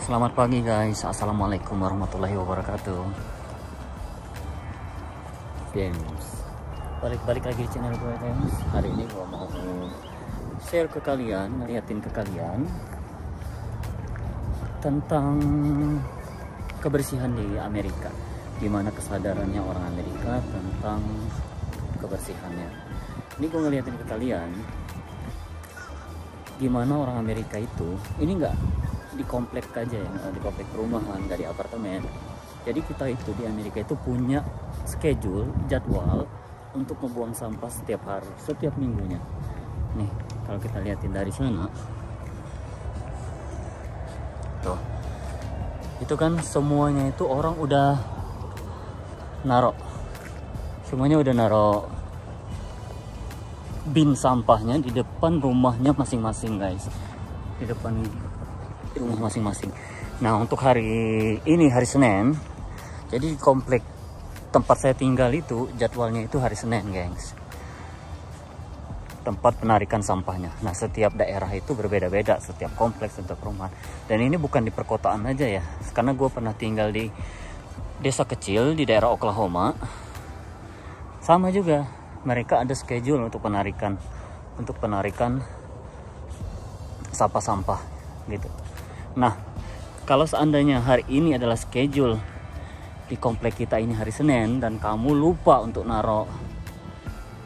Selamat pagi guys, assalamualaikum warahmatullahi wabarakatuh. James, balik lagi di channel gue James. Hari ini gue mau share ke kalian, ngeliatin ke kalian tentang kebersihan di Amerika. Gimana kesadarannya orang Amerika tentang kebersihannya. Ini gue ngeliatin ke kalian gimana orang Amerika itu, ini enggak di komplek aja ya, di komplek perumahan, nggak di apartemen. Jadi kita itu di Amerika itu punya schedule, jadwal untuk membuang sampah setiap hari, setiap minggunya. Nih, kalau kita lihatin dari sana, tuh, itu kan semuanya itu orang udah narok, semuanya udah narok bin sampahnya di depan rumahnya masing-masing guys, di depan rumah masing-masing. Nah, untuk hari ini, hari Senin, jadi komplek tempat saya tinggal itu jadwalnya itu hari Senin gengs, tempat penarikan sampahnya. Nah, setiap daerah itu berbeda-beda, setiap kompleks, setiap rumah. Dan ini bukan di perkotaan aja ya, karena gue pernah tinggal di desa kecil di daerah Oklahoma. Sama juga, mereka ada schedule untuk penarikan sampah-sampah gitu. Nah, kalau seandainya hari ini adalah schedule di komplek kita ini hari Senin dan kamu lupa untuk naruh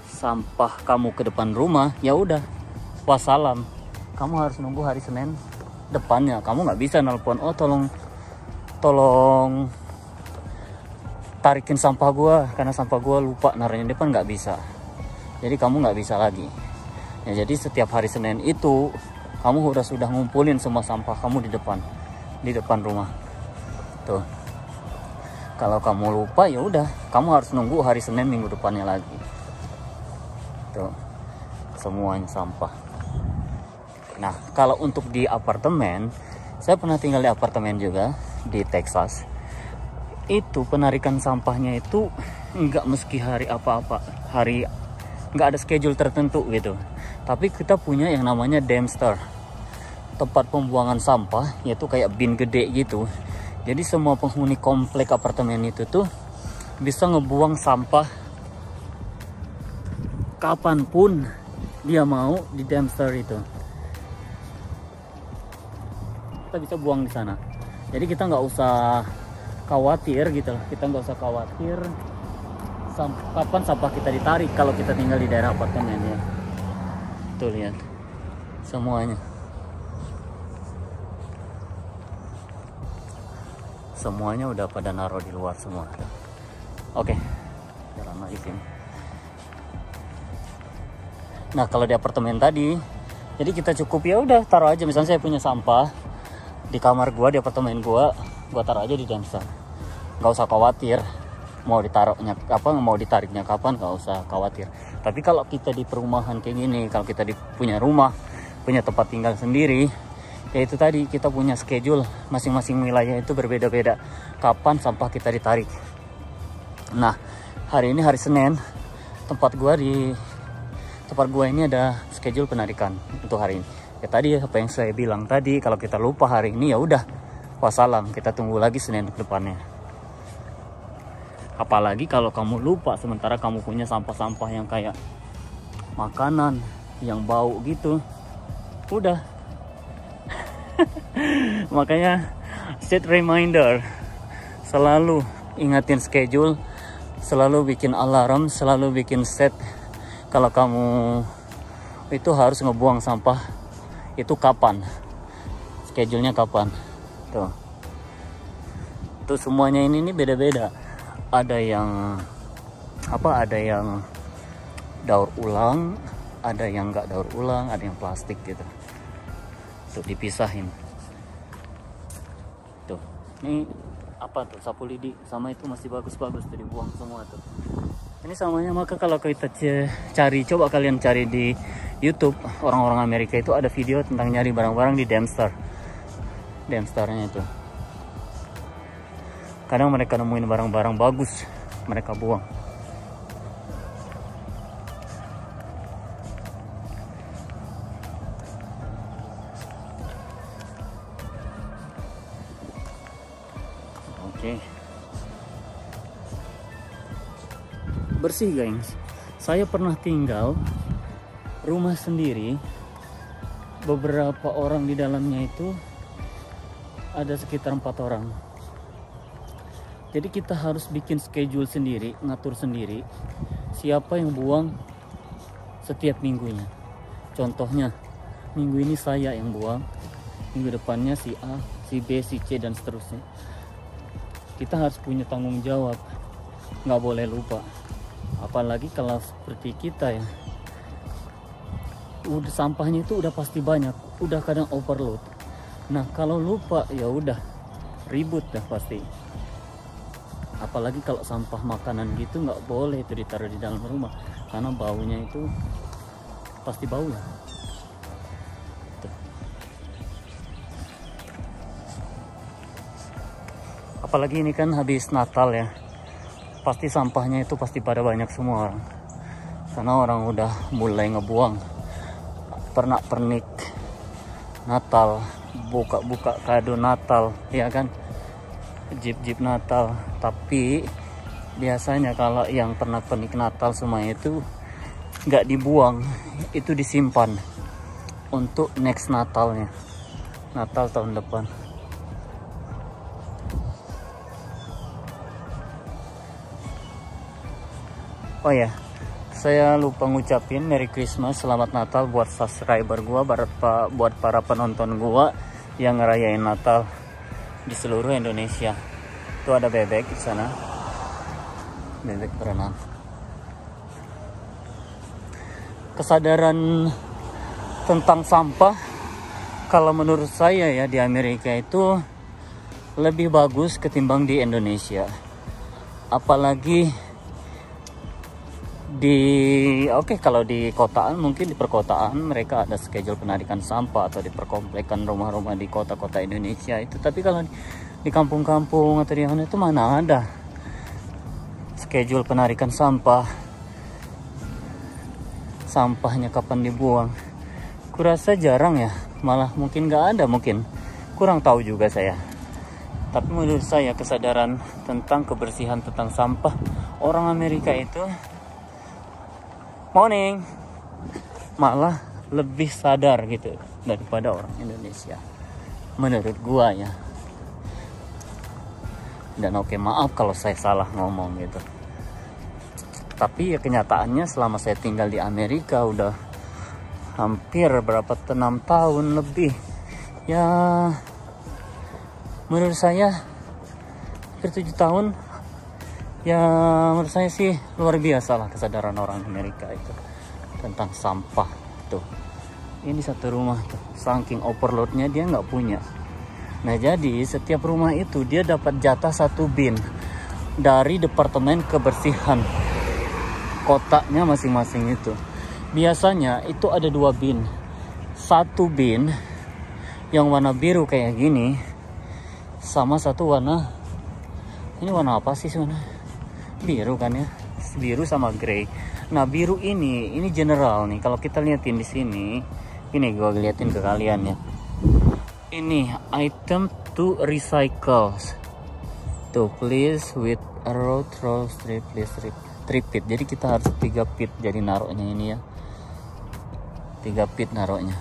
sampah kamu ke depan rumah, ya udah, wassalam. Kamu harus nunggu hari Senin depannya. Kamu nggak bisa nelpon, oh tolong tarikin sampah gua karena sampah gua lupa naruhnya depan, nggak bisa. Jadi kamu nggak bisa lagi. Ya, jadi setiap hari Senin itu kamu sudah ngumpulin semua sampah kamu di depan rumah. Tuh. Kalau kamu lupa ya udah, kamu harus nunggu hari Senin minggu depannya lagi. Tuh. Semuanya sampah. Nah, kalau untuk di apartemen, saya pernah tinggal di apartemen juga di Texas. Itu penarikan sampahnya itu nggak meski hari apa-apa, nggak ada schedule tertentu gitu. Tapi kita punya yang namanya dumpster, tempat pembuangan sampah, yaitu kayak bin gede gitu. Jadi semua penghuni komplek apartemen itu tuh bisa ngebuang sampah kapanpun dia mau di dumpster itu. Kita bisa buang di sana. Jadi kita nggak usah khawatir gitu, kita nggak usah khawatir kapan sampah kita ditarik kalau kita tinggal di daerah apartemen ya. Tuh lihat semuanya udah pada naruh di luar semua. Oke, jalan lagi sini. Nah, kalau di apartemen tadi, jadi kita cukup ya udah taruh aja. Misalnya saya punya sampah di kamar gua, di apartemen gua taruh aja di dumpster. Nggak usah khawatir mau ditariknya kapan, nggak usah khawatir. Tapi kalau kita di perumahan kayak gini, kalau kita punya rumah, punya tempat tinggal sendiri, ya itu tadi, kita punya schedule, masing-masing wilayah itu berbeda-beda kapan sampah kita ditarik. Nah, hari ini hari Senin, tempat gua ini ada schedule penarikan untuk hari ini. Ya tadi apa yang saya bilang tadi, kalau kita lupa hari ini ya udah, wassalam, kita tunggu lagi Senin ke depannya. Apalagi kalau kamu lupa sementara kamu punya sampah-sampah yang kayak makanan yang bau gitu, udah. Makanya set reminder, selalu ingatin schedule, selalu bikin alarm, selalu bikin set kalau kamu itu harus ngebuang sampah itu kapan, schedule-nya kapan. Tuh semuanya ini beda-beda. Ada yang daur ulang, ada yang nggak daur ulang, ada yang plastik gitu. Tuh dipisahin. Tuh, ini apa tuh, sapu lidi sama itu masih bagus-bagus tuh, dibuang semua tuh. Ini samanya, maka kalau kita coba kalian cari di YouTube, orang-orang Amerika itu ada video tentang nyari barang-barang di dumpsternya itu. Kadang mereka nemuin barang-barang bagus, mereka buang. Oke. Bersih, gengs. Saya pernah tinggal rumah sendiri, beberapa orang di dalamnya itu ada sekitar 4 orang. Jadi kita harus bikin schedule sendiri, ngatur sendiri siapa yang buang setiap minggunya. Contohnya, minggu ini saya yang buang, minggu depannya si A, si B, si C, dan seterusnya. Kita harus punya tanggung jawab, nggak boleh lupa. Apalagi kalau seperti kita ya, udah sampahnya itu udah pasti banyak, udah kadang overload. Nah kalau lupa ya udah ribut dah pasti. Apalagi kalau sampah makanan gitu nggak boleh itu ditaruh di dalam rumah, karena baunya itu pasti bau ya. Tuh. Apalagi ini kan habis Natal ya, pasti sampahnya itu pasti pada banyak semua orang, karena orang udah mulai ngebuang pernak-pernik Natal, buka-buka kado Natal, ya kan, jeep-jeep Natal. Tapi biasanya kalau yang pernak-pernik Natal semua itu nggak dibuang, itu disimpan untuk next Natalnya, Natal tahun depan. Oh ya, saya lupa ngucapin Merry Christmas, Selamat Natal buat subscriber gua, buat para penonton gua yang ngerayain Natal di seluruh Indonesia. Tuh ada bebek di sana, bebek berenang. Kesadaran tentang sampah, kalau menurut saya ya, di Amerika itu lebih bagus ketimbang di Indonesia. Apalagi kalau di kotaan, mungkin di perkotaan mereka ada schedule penarikan sampah, atau di perkomplekan rumah-rumah di kota-kota Indonesia itu. Tapi kalau di kampung-kampung atau di mana itu, mana ada schedule penarikan sampah, sampahnya kapan dibuang. Kurasa jarang ya, malah mungkin nggak ada, mungkin kurang tahu juga saya. Tapi menurut saya kesadaran tentang kebersihan, tentang sampah, orang Amerika itu morning malah lebih sadar gitu daripada orang Indonesia, menurut gua ya. Dan oke, maaf kalau saya salah ngomong gitu. Tapi ya kenyataannya selama saya tinggal di Amerika udah hampir 6 tahun lebih ya, menurut saya hampir 7 tahun ya. Menurut saya sih luar biasa lah kesadaran orang Amerika itu tentang sampah. Tuh, ini satu rumah tuh, saking overloadnya dia nggak punya. Nah jadi setiap rumah itu dia dapat jatah 1 bin dari departemen kebersihan kotanya masing-masing itu. Biasanya itu ada 2 bin, 1 bin yang warna biru kayak gini, sama 1 warna, ini warna apa sih sebenarnya? Biru kan ya, biru sama grey. Nah biru ini general nih. Kalau kita liatin di sini, ini gua liatin ke kalian ya. Ini item to recycle. Tuh, please with arrow throw strip, please 3 feet. Jadi kita harus 3 feet jadi naruhnya ini ya. 3 feet naruhnya.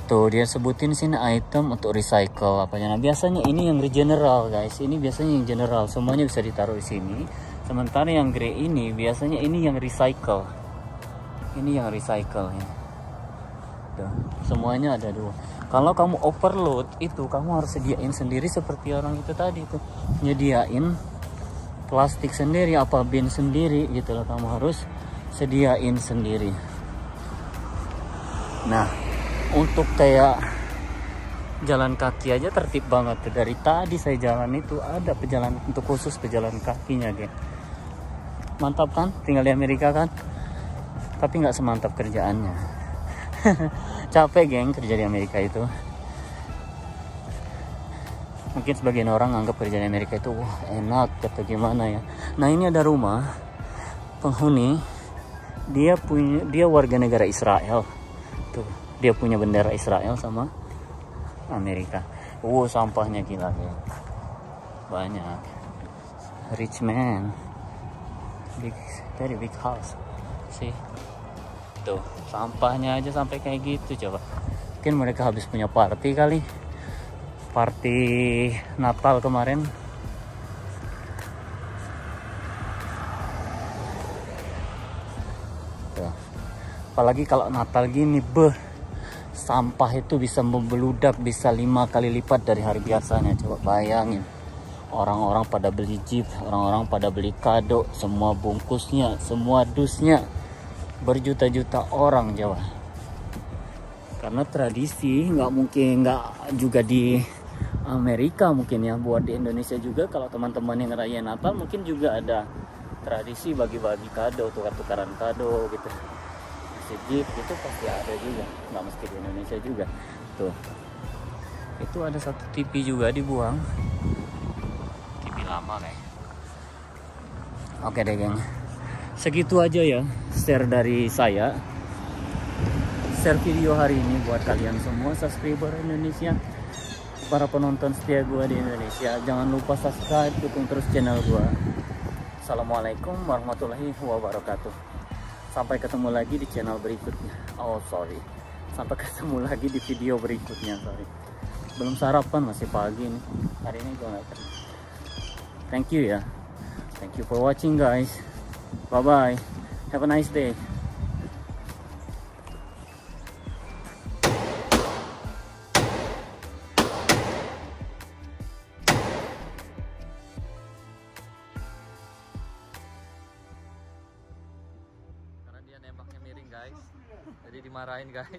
Tuh dia sebutin sini item untuk recycle apanya. Nah biasanya ini yang general guys, ini biasanya yang general, semuanya bisa ditaruh di sini. Sementara yang grey ini biasanya ini yang recycle. Ini yang recycle ya. Tuh, semuanya ada 2. Kalau kamu overload itu kamu harus sediain sendiri seperti orang itu tadi tuh, nyediain plastik sendiri, apa bin sendiri gitu loh, kamu harus sediain sendiri. Nah untuk kayak jalan kaki aja tertib banget tuh. Dari tadi saya jalan itu ada pejalan untuk khusus pejalan kakinya geng. Mantap kan tinggal di Amerika kan, tapi nggak semantap kerjaannya. Capek geng kerja di Amerika itu. Mungkin sebagian orang anggap kerja di Amerika itu wah enak atau gimana ya. Nah ini ada rumah penghuni, dia warga negara Israel tuh, dia punya bendera Israel sama Amerika. Sampahnya gila ya. banyak. Rich man, big, very big house. Sih, tuh sampahnya aja sampai kayak gitu. Coba, mungkin mereka habis punya party kali, party Natal kemarin. Tuh. Apalagi kalau Natal gini, sampah itu bisa membeludak, bisa 5 kali lipat dari hari biasanya. Coba bayangin. Orang-orang pada beli jeep, orang-orang pada beli kado, semua bungkusnya, semua dusnya, berjuta-juta orang Jawa. Karena tradisi, nggak mungkin nggak juga di Amerika mungkin ya, buat di Indonesia juga kalau teman-teman yang ngerayain Natal mungkin juga ada tradisi bagi-bagi kado, tukar-tukaran kado gitu. Si jeep itu pasti ada juga, nggak mesti di Indonesia juga. Tuh, itu ada satu TV juga dibuang. Lama kayak. Oke deh geng, segitu aja ya share dari saya, share video hari ini buat kalian semua subscriber Indonesia, para penonton setia gua di Indonesia. Jangan lupa subscribe, dukung terus channel gua. Assalamualaikum warahmatullahi wabarakatuh. Sampai ketemu lagi di channel berikutnya. Sampai ketemu lagi di video berikutnya. Belum sarapan, masih pagi nih. Hari ini gua nggak kerja. Thank you ya. Thank you for watching guys. Bye bye. Have a nice day. Karena dia nembaknya miring guys. Jadi dimarahin guys.